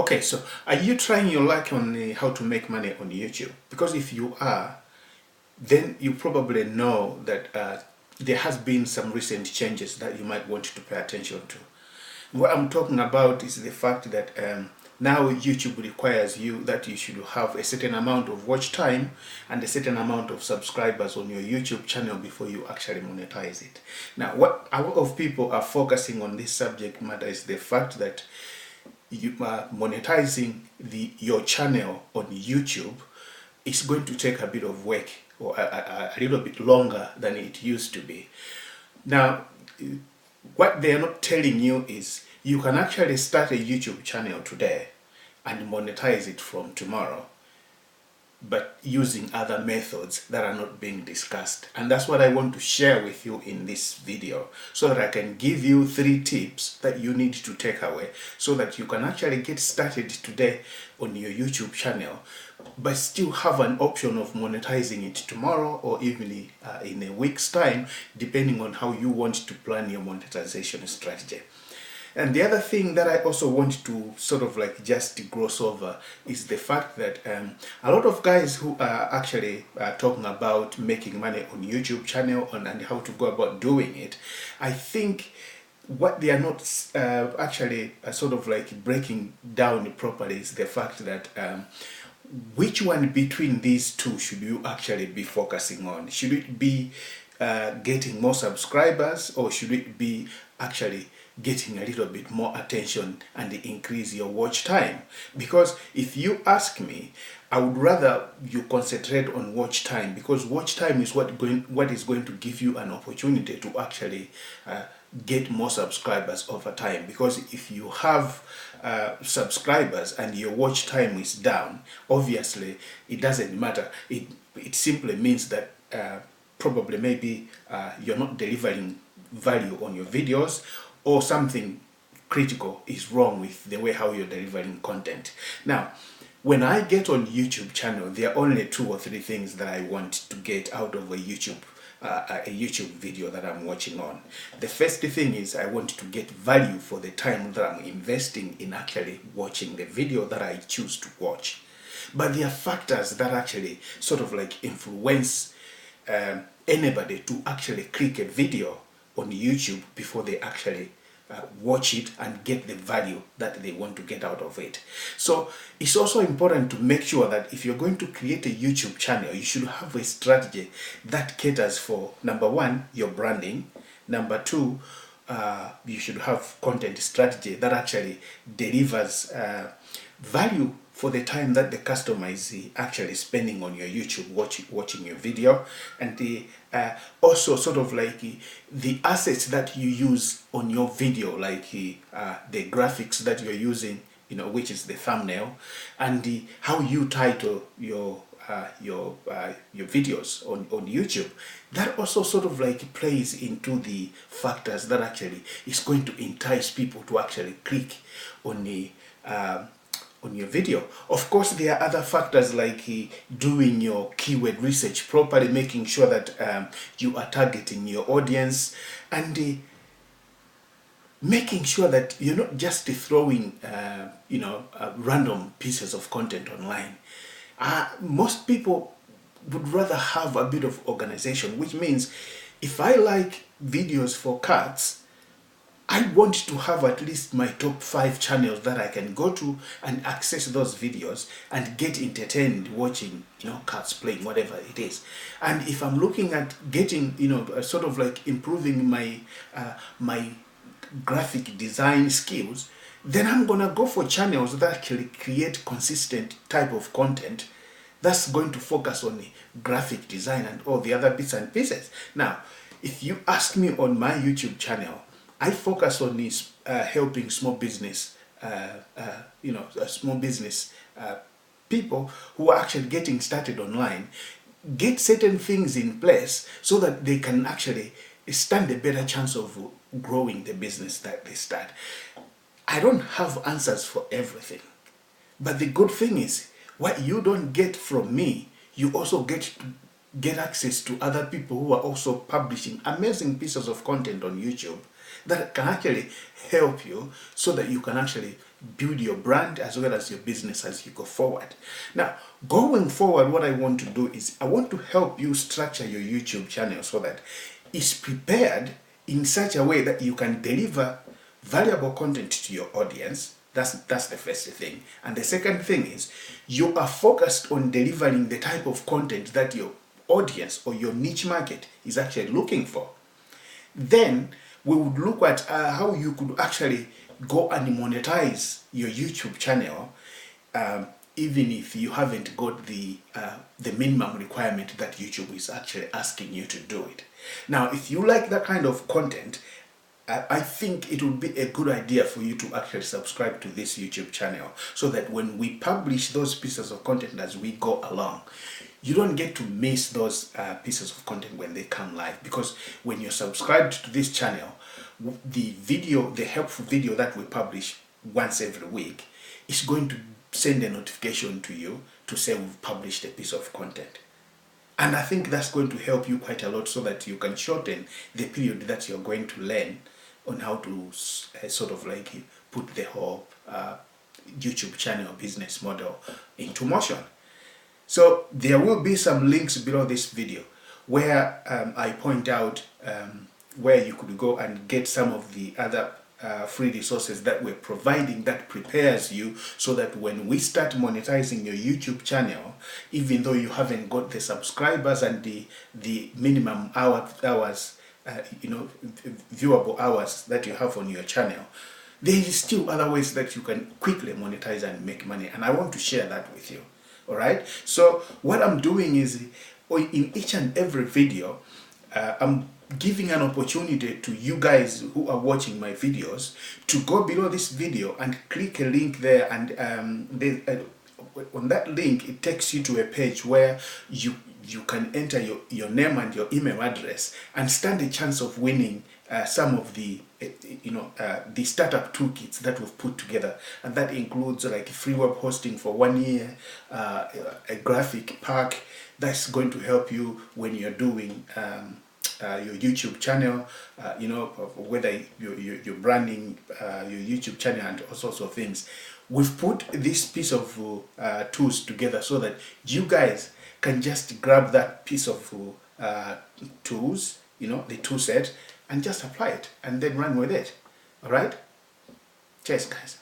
Okay, so are you trying your luck on how to make money on YouTube? Because if you are, then you probably know that there has been some recent changes that you might want to pay attention to. What I'm talking about is the fact that now YouTube requires you that you should have a certain amount of watch time and a certain amount of subscribers on your YouTube channel before you actually monetize it. Now, what a lot of people are focusing on this subject matter is the fact that you are monetizing your channel on YouTube is going to take a bit of work, or a little bit longer than it used to be. Now, what they're not telling you is you can actually start a YouTube channel today and monetize it from tomorrow, but using other methods that are not being discussed. And that's what I want to share with you in this video, so that I can give you 3 tips that you need to take away so that you can actually get started today on your YouTube channel, but still have an option of monetizing it tomorrow or even in a week's time, depending on how you want to plan your monetization strategy. And the other thing that I also want to sort of like just gloss over is the fact that a lot of guys who are actually talking about making money on YouTube channel and how to go about doing it, I think what they are not actually sort of like breaking down properly is the fact that which one between these two should you actually be focusing on? Should it be getting more subscribers, or should it be actually getting a little bit more attention and increase your watch time? Because if you ask me, I would rather you concentrate on watch time, because watch time is what is going to give you an opportunity to actually get more subscribers over time. Because if you have subscribers and your watch time is down, obviously it doesn't matter. It simply means that probably maybe you're not delivering value on your videos, or something critical is wrong with the way how you're delivering content. Now, when I get on YouTube channel, there are only 2 or 3 things that I want to get out of a YouTube video that I'm watching on. The first thing is I want to get value for the time that I'm investing in actually watching the video that I choose to watch. But there are factors that actually sort of like influence anybody to actually click a video on YouTube before they actually watch it and get the value that they want to get out of it. So it's also important to make sure that if you're going to create a YouTube channel, you should have a strategy that caters for, number 1, your branding. Number 2, you should have content strategy that actually delivers value for the time that the customer is actually spending on your YouTube watching your video, and also sort of like the assets that you use on your video, like the graphics that you're using, which is the thumbnail, and how you title your videos on YouTube. That also sort of like plays into the factors that actually is going to entice people to actually click on your video. Of course, there are other factors like doing your keyword research properly, making sure that you are targeting your audience, and making sure that you're not just throwing random pieces of content online. Most people would rather have a bit of organization, which means if I like videos for cats, I want to have at least my top 5 channels that I can go to and access those videos and get entertained watching, cats playing, whatever it is. And if I'm looking at getting, sort of like improving my my graphic design skills, then I'm gonna go for channels that actually create consistent type of content that's going to focus on the graphic design and all the other bits and pieces. Now, if you ask me on my YouTube channel, I focus on this helping small business, small business people who are actually getting started online, get certain things in place so that they can actually stand a better chance of growing the business that they start. I don't have answers for everything, but the good thing is, what you don't get from me, you also get access to other people who are also publishing amazing pieces of content on YouTube that can actually help you so that you can actually build your brand as well as your business as you go forward. Now, going forward, what I want to do is I want to help you structure your YouTube channel so that it's prepared in such a way that you can deliver valuable content to your audience. That's the first thing. And the second thing is you are focused on delivering the type of content that your audience or your niche market is actually looking for. Then we would look at how you could actually go and monetize your YouTube channel, even if you haven't got the minimum requirement that YouTube is actually asking you to do it. Now, if you like that kind of content, I think it would be a good idea for you to actually subscribe to this YouTube channel so that when we publish those pieces of content as we go along, you don't get to miss those pieces of content when they come live. Because when you're subscribed to this channel, the helpful video that we publish once every week is going to send a notification to you to say we've published a piece of content. And I think that's going to help you quite a lot so that you can shorten the period that you're going to learn on how to sort of like put the whole YouTube channel business model into motion. So there will be some links below this video where I point out where you could go and get some of the other free resources that we're providing that prepares you so that when we start monetizing your YouTube channel, even though you haven't got the subscribers and the minimum hours, viewable hours that you have on your channel, there is still other ways that you can quickly monetize and make money, and I want to share that with you. All right, so what I'm doing is in each and every video I'm giving an opportunity to you guys who are watching my videos to go below this video and click a link there, and on that link it takes you to a page where you can enter your name and your email address and stand a chance of winning some of the the startup toolkits that we've put together, and that includes like free web hosting for 1 year, a graphic pack that's going to help you when you're doing your YouTube channel, whether you're branding your YouTube channel and all sorts of things. We've put this piece of tools together so that you guys can just grab that piece of tools, the tool set, and just apply it and then run with it. All right? Cheers, guys.